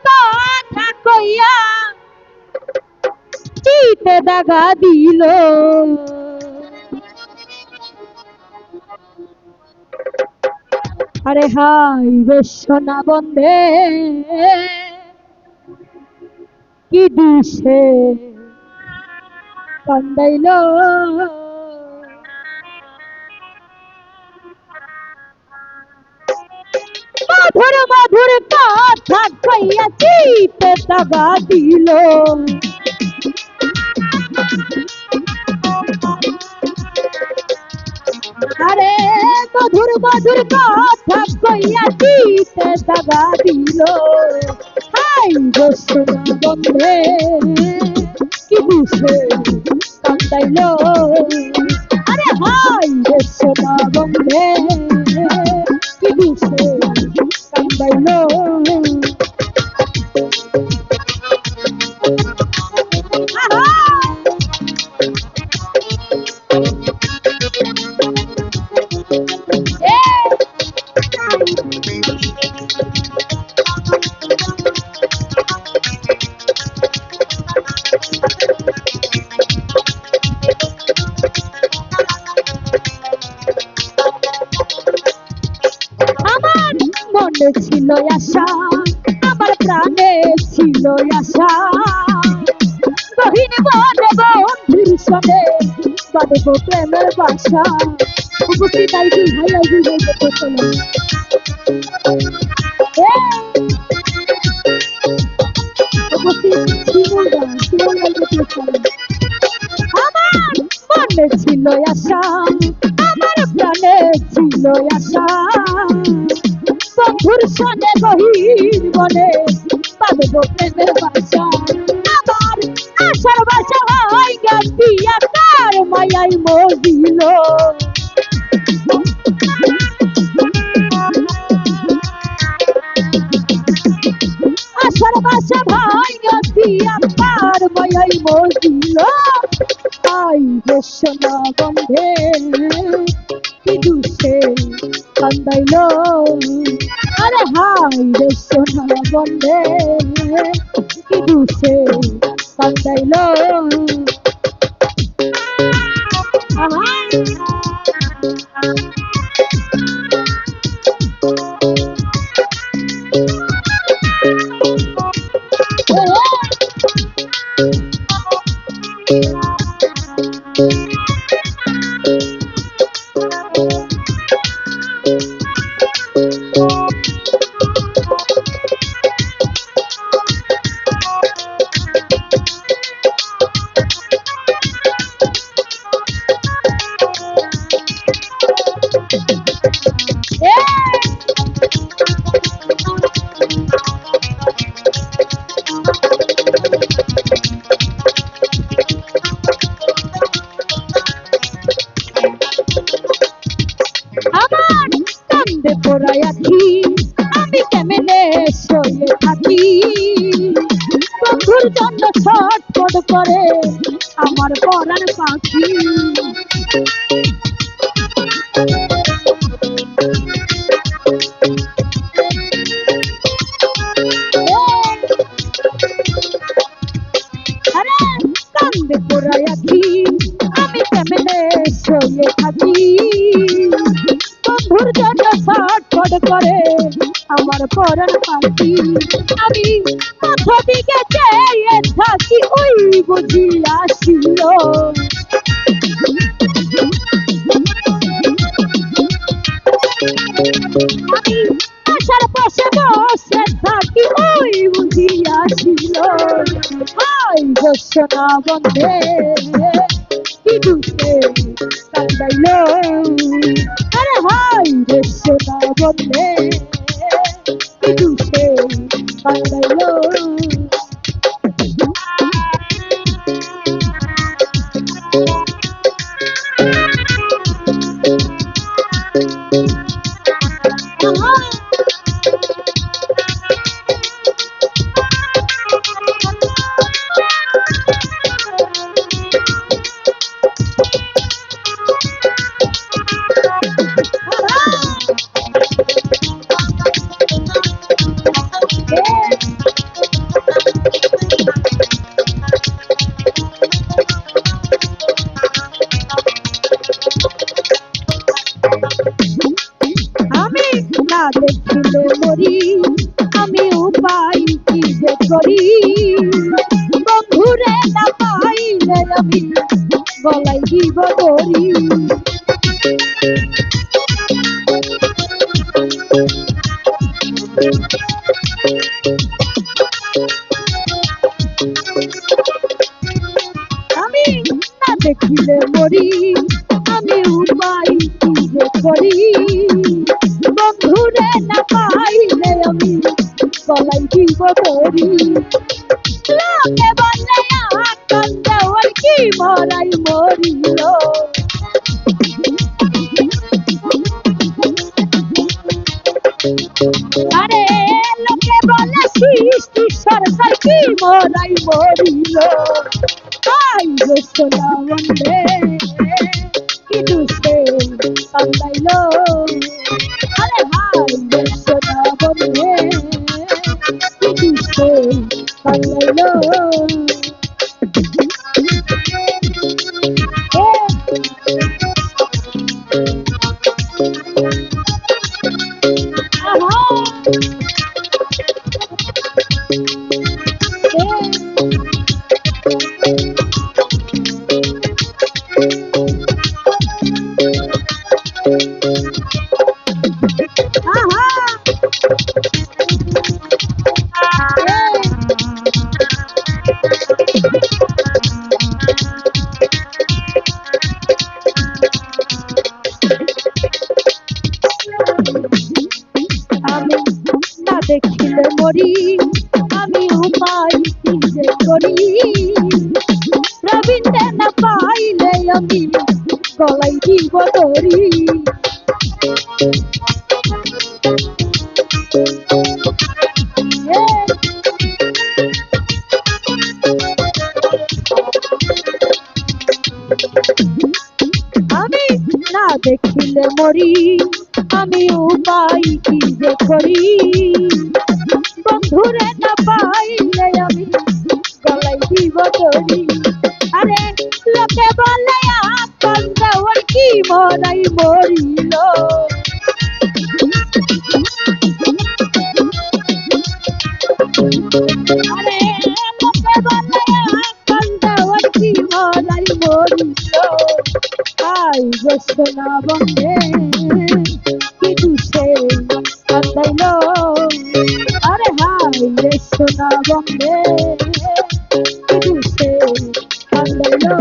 কথা কইয়া চিতে দাগা দিল। আরে হাই রে সোনা বন্ধে কি দিশে কান্দাইল। মধুর মধুর কথা কইয়া চিতে দাগা দিল। আরে মধুর মধুর কথা কইয়া চিতে দাগা দিল। হাই গো সোনা বন্ধে কি দিশে কান্দাইল। আরে হাই রে সোনা বন্ধে কি দিশে কান্দাইল। আমার মনে ছিল আশা, আমার প্রাণে ছিল আশা, গহীন বনে বন্ধুর সনে বাঁধব প্রেমের বাসা। উপস্থিত আইবি ভাই আইবি বলতে চলো। উপস্থিত শিমুলদা শিমুলদা বলতে চলো। আমার মনে ছিল আশা, আমার প্রাণে ছিল আশা, বন্ধুর সনে গহীন বনে বাঁধব প্রেমের বাসা। আমার আশার বাসা হয় গাছিয়া তার মায়াই মজিল। আশার বাসা ভাই গাছিয়া তার মায়াই মজিল। আই রে সোনা বন্ধে কি দুষে কান্দাইল। আরে হাই রে সোনা বন্ধে কি দুষে কান্দাইল। আমার কান্দে পড়াই আছি, আমি কেমনে সয়ে থাকি, বন্ধুর জন্য ছটফট করে আমার পরাণ পাখি। আরে কান্দে পড়াই আছি, আমি কেমনে সয়ে থাকি, বন্ধুর জন্য ছটফট করে আমার পরাণ পাখি। আমি কোথা দিকে চেয়ে থাকি ওই বুঝি আসিল। আমি আশার পাশে বসে থাকি ওই বুঝি আসিল। হাই গো সোনা বন্ধে কি দুষে কান্দাইল। আরে হাই রে সোনা বন্ধে কি দুষে কান্দাইল। উপায় কি যে করি, বন্ধুরে না পাইলে আমি গলায় দিব দড়ি। আমি না দেখিলে মরি, আমি উপায় কি যে করি, বন্ধুরে না পাইলে আমি গলায় দিব দড়ি। লোকে বলে আকাল দেওয়ার কি মরাই মরিল, আরে লোকে বলে সৃষ্টি সরকার কি মরাই মরিল। আই গো সোনা বন্ধে কি দুষে কান্দাইলো, আরে হাই গো সোনা বন্ধে কি দুষে কান্দাইলো। আমি না দেখিলে মরি, আমি উপায় কি যে করি, রবীন্দ্র না পাইলে আমি গলায় দিব দড়ি। আমি না দেখিলে মরি, আমি উপায় কি যে করি, বন্ধুরে না পাইলে আমি গলায় দিব দড়ি। আরে লোকে বলে আকাল দেওয়ার কি মরাই মরিল, আরে লোকে বলে আকাল দেওয়ার কি মরাই মরিল। আই গো সোনা বন্ধে কি দুষে কান্দাইলো, আরে হাই রে সোনা বন্ধে কি দুষে কান্দাইলো।